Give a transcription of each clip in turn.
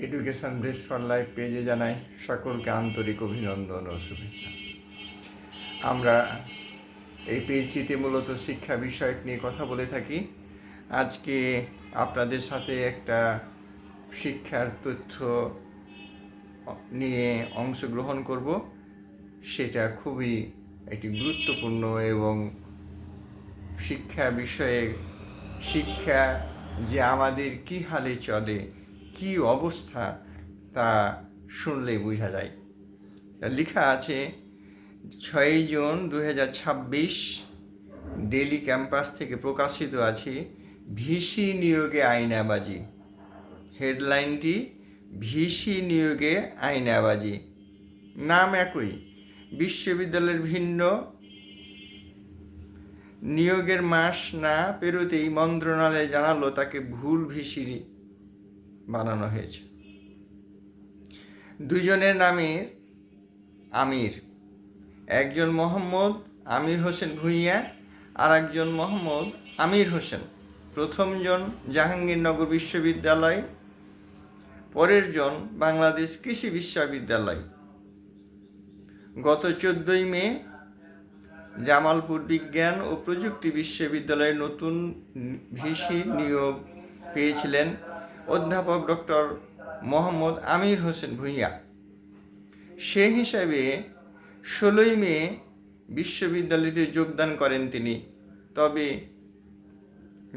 Education bridge for life পেজে জানাই সকলকে আন্তরিক অভিনন্দন ও শুভেচ্ছা। আমরা এই পেজটিতে মূলত শিক্ষা বিষয়ক নিয়ে কথা বলে থাকি। আজকে আপনাদের সাথে একটা শিক্ষার তথ্য নিয়ে অংশগ্রহণ করব। সেটা খুবই একটি গুরুত্বপূর্ণ এবং শিক্ষা বিষয়ে শিক্ষা যে আমাদের কী হালে চলে, কী অবস্থা, তা শুনলেই বোঝা যায়। লেখা আছে 6 জুন 2026 ডেইলি ক্যাম্পাস থেকে প্রকাশিত আছে ভিসি নিয়োগে আয়নাবাজি। হেডলাইনটি ভিসি নিয়োগে আয়নাবাজি। নাম একই, বিশ্ববিদ্যালয়ের ভিন্ন, নিয়োগের মাস না পেরোতেই মন্ত্রণালয় জানালো তাকে ভুল ভিসি বানানো হয়েছে। দুজনের নামে আমির, একজন মোহাম্মদ আমির হোসেন ভূঁইয়া আর একজন মোহাম্মদ আমির হোসেন। প্রথমজন জাহাঙ্গীরনগর বিশ্ববিদ্যালয়, পরের জন বাংলাদেশ কৃষি বিশ্ববিদ্যালয়। গত 14 মে জামালপুর বিজ্ঞান ও প্রযুক্তি বিশ্ববিদ্যালয়ে নতুন ভিসি নিয়োগ পেয়েছিলেন অধ্যাপক ডক্টর মোহাম্মদ আমির হোসেন ভূঁইয়া। সে হিসাবে 16 মে বিশ্ববিদ্যালয়তে যোগদান করেন তিনি। তবে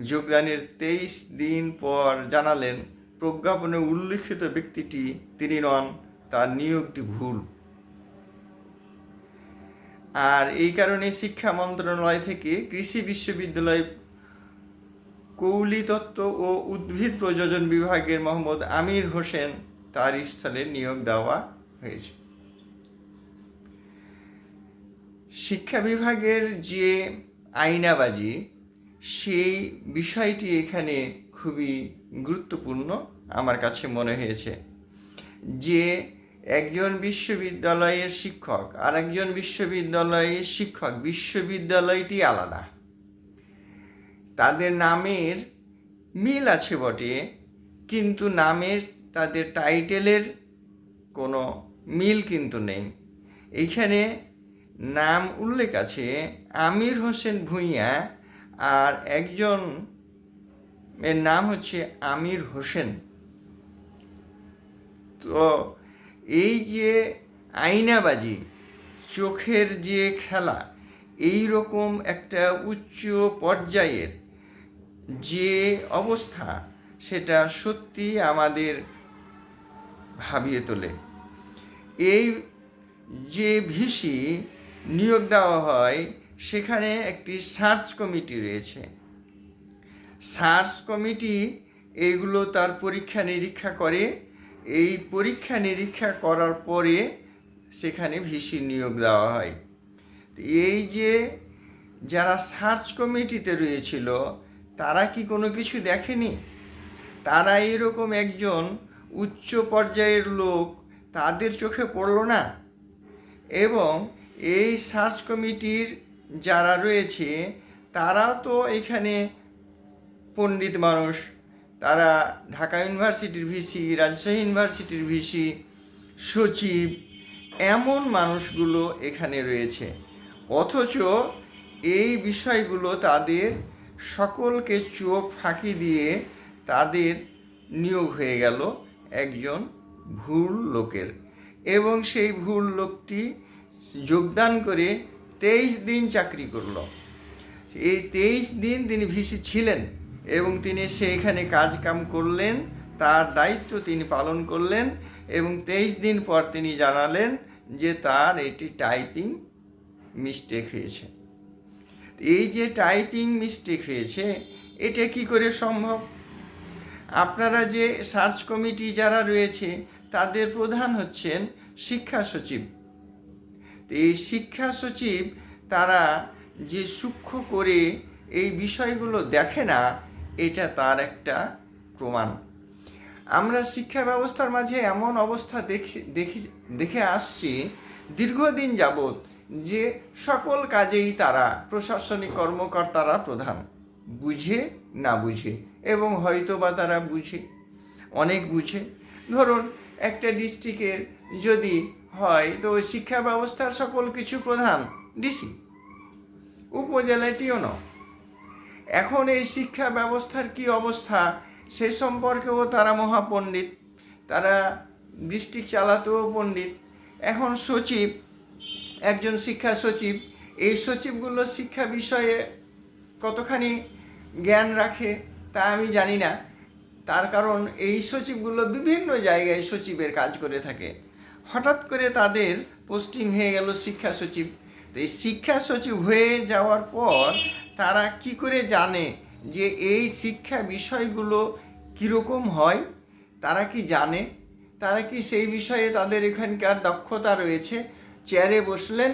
যোগদানের 23 দিন পর জানালেন প্রজ্ঞাপনে উল্লিখিত ব্যক্তিটি তিনি নন, তার নিয়োগটি ভুল। আর এই কারণে শিক্ষা মন্ত্রণালয় থেকে কৃষি বিশ্ববিদ্যালয় কৌলিতত্ত্ব ও উদ্ভিদ প্রযোজন বিভাগের মোহাম্মদ আমির হোসেন তার স্থলে নিয়োগ দেওয়া হয়েছে। শিক্ষা বিভাগের যে আয়নাবাজি, সেই বিষয়টি এখানে খুবই গুরুত্বপূর্ণ আমার কাছে মনে হয়েছে। যে একজন বিশ্ববিদ্যালয়ের শিক্ষক আর একজন বিশ্ববিদ্যালয়ের শিক্ষক, বিশ্ববিদ্যালয়টি আলাদা, তাদের নামের মিল আছে বটে, কিন্তু নামের তাদের টাইটেলের কোনো মিল কিন্তু নেই। এইখানে নাম উল্লেখ আছে আমির হোসেন ভূঁইয়া, আর একজন এর নাম হচ্ছে আমির হোসেন। তো এই যে আয়নাবাজি, চোখের যে খেলা, এই রকম একটা উচ্চ পর্যায়ের যে অবস্থা, সেটা সত্যি আমাদের ভাবিয়ে তোলে। এই যে ভিসি নিয়োগ দেওয়া হয়, সেখানে একটি সার্চ কমিটি রয়েছে। সার্চ কমিটি এইগুলো তার পরীক্ষা নিরীক্ষা করে। এই পরীক্ষা নিরীক্ষা করার পরে সেখানে ভিসি নিয়োগ দেওয়া হয়। এই যে যারা সার্চ কমিটিতে রয়েছিল, তারা কি কোনো কিছু দেখেনি? তারা এরকম একজন উচ্চ পর্যায়ের লোক তাদের চোখে পড়ল না? এবং এই সার্চ কমিটির যারা রয়েছে, তারা তো এখানে পণ্ডিত মানুষ, তারা ঢাকা ইউনিভার্সিটির ভিসি, রাজশাহী ইউনিভার্সিটির ভিসি, সচিব, এমন মানুষগুলো এখানে রয়েছে। অথচ এই বিষয়গুলো তাদের সকলকে চোখ ফাঁকি দিয়ে তাদের নিয়োগ হয়ে গেল একজন ভুল লোকের। এবং সেই ভুল লোকটি যোগদান করে 23 দিন চাকরি করল। এই 23 দিন তিনি ভিসি ছিলেন এবং তিনি সেইখানে কাজকাম করলেন, তার দায়িত্ব তিনি পালন করলেন, এবং 23 দিন পর তিনি জানালেন যে তার এটি টাইপিং মিস্টেক হয়েছে। এই যে টাইপিং মিস্টেক হয়েছে, এটা কি করে সম্ভব? আপনারা যে সার্চ কমিটি যারা রয়েছে, তাদের প্রধান হচ্ছেন শিক্ষা সচিব। এই শিক্ষা সচিব তারা যে সূক্ষ্ম করে এই বিষয়গুলো দেখে না, এটা তার একটা প্রমাণ। আমরা শিক্ষা ব্যবস্থার মাঝে এমন অবস্থা দেখে আসছি দীর্ঘদিন যাবৎ, যে সকল কাজেই তারা প্রশাসনিক কর্মকর্তারা প্রধান, বুঝে না বুঝে, এবং হয়তো বা তারা বুঝে, অনেক বুঝে, ধরুন একটা ডিস্ট্রিক্টের যদি হয় তো শিক্ষা ব্যবস্থার সকল কিছু প্রধান ডিসি, উপজেলাটিও নয়। এখন এই শিক্ষা ব্যবস্থার কি অবস্থা সে সম্পর্কেও তারা মহাপণ্ডিত, তারা ডিস্ট্রিক্ট চালাতেও পণ্ডিত। এখন সচিব, একজন শিক্ষা সচিব, এই সচিবগুলো শিক্ষা বিষয়ে কতখানি জ্ঞান রাখে তা আমি জানি না, তার কারণ এই সচিবগুলো বিভিন্ন জায়গায় সচিবের কাজ করে থাকে। হঠাৎ করে তাদের পোস্টিং হয়ে গেল শিক্ষা সচিব। তো এই শিক্ষা সচিব হয়ে যাওয়ার পর তারা কি করে জানে যে এই শিক্ষা বিষয়গুলো কীরকম হয়? তারা কি জানে? তারা কি সেই বিষয়ে তাদের এখানকার দক্ষতা রয়েছে? চেয়ারে বসলেন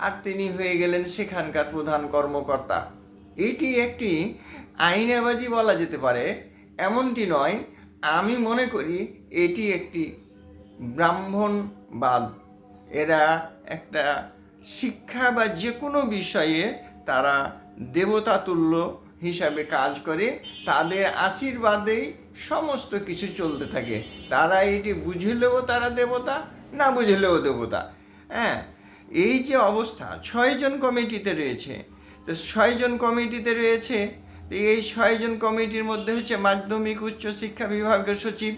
আর তিনি হয়ে গেলেন সেখানকার প্রধান কর্মকর্তা। এইটি একটি আইনাবাজি বলা যেতে পারে, এমনটি নয়। আমি মনে করি এটি একটি ব্রাহ্মণবাদ। এরা একটা শিক্ষা বা যে কোনো বিষয়ে তারা দেবতা তুল্য হিসাবে কাজ করে, তাদের আশীর্বাদেই সমস্ত কিছু চলতে থাকে। তারা এটি বুঝলেও তারা দেবতা, না বুঝলেও দেবতা। হ্যাঁ, এই যে অবস্থা, 6 জন কমিটিতে রয়েছে। তো 6 জন কমিটিতে রয়েছে, তো এই 6 জন কমিটির মধ্যে হচ্ছে মাধ্যমিক উচ্চ শিক্ষা বিভাগের সচিব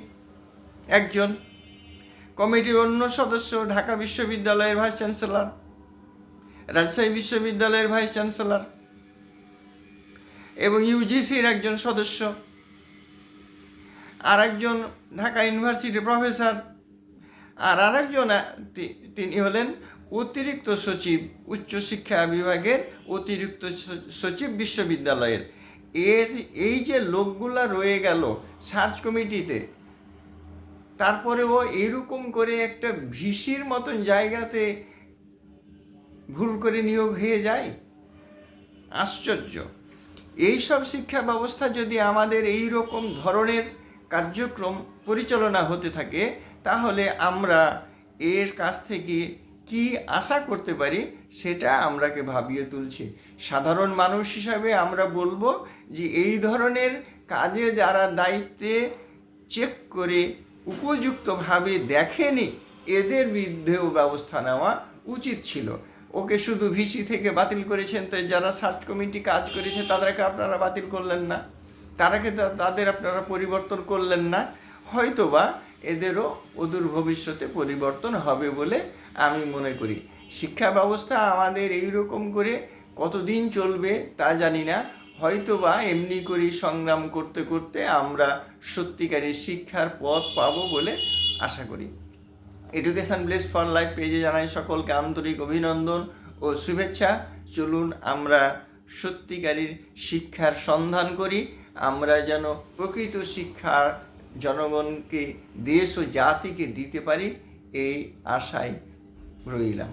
একজন, কমিটির অন্য সদস্য ঢাকা বিশ্ববিদ্যালয়ের ভাইস চ্যান্সেলর, রাজশাহী বিশ্ববিদ্যালয়ের ভাইস চ্যান্সেলর এবং ইউজিসির একজন সদস্য, আর একজন ঢাকা ইউনিভার্সিটির প্রফেসর, আর আরেকজন তিনি হলেন অতিরিক্ত সচিব উচ্চশিক্ষা বিভাগের, অতিরিক্ত সচিব বিশ্ববিদ্যালয়ের। এই যে লোকগুলা রয়ে গেল সার্চ কমিটিতে, তারপরেও এরকম করে একটা ভিসির মতন জায়গাতে ভুল করে নিয়োগ হয়ে যায়। আশ্চর্য। এইসব শিক্ষা ব্যবস্থা যদি আমাদের এই রকম ধরনের কার্যক্রম পরিচালনা হতে থাকে, তাহলে আমরা এর কাছ থেকে কি আশা করতে পারি সেটা আমরাকে ভাবিয়ে তুলছে। সাধারণ মানুষ হিসাবে আমরা বলবো যে এই ধরনের কাজে যারা দায়িত্বে চেক করে উপযুক্তভাবে দেখেনি, এদের বিরুদ্ধেও ব্যবস্থা নেওয়া উচিত ছিল। ওকে শুধু ভিসি থেকে বাতিল করেছেন, তো যারা সার্চ কমিটি কাজ করেছে তাদেরকে আপনারা বাতিল করলেন না, তাদের আপনারা পরিবর্তন করলেন না। হয়তোবা এদেরও অদূর ভবিষ্যতে পরিবর্তন হবে বলে আমি মনে করি। শিক্ষা ব্যবস্থা আমাদের এই রকম করে কতদিন চলবে তা জানি না। হয়তোবা এমনি করেই সংগ্রাম করতে করতে আমরা সত্যিকারের শিক্ষার পথ পাবো বলে আশা করি। এডুকেশন ব্লেস ফর লাইফ পেজে জানাই সকলকে আন্তরিক অভিনন্দন ও শুভেচ্ছা। চলুন আমরা সত্যিকারের শিক্ষার সন্ধান করি, আমরা যেন প্রকৃত শিক্ষার জনগণকে, দেশ ও জাতিকে দিতে পারি, এই আশায় রইলাম।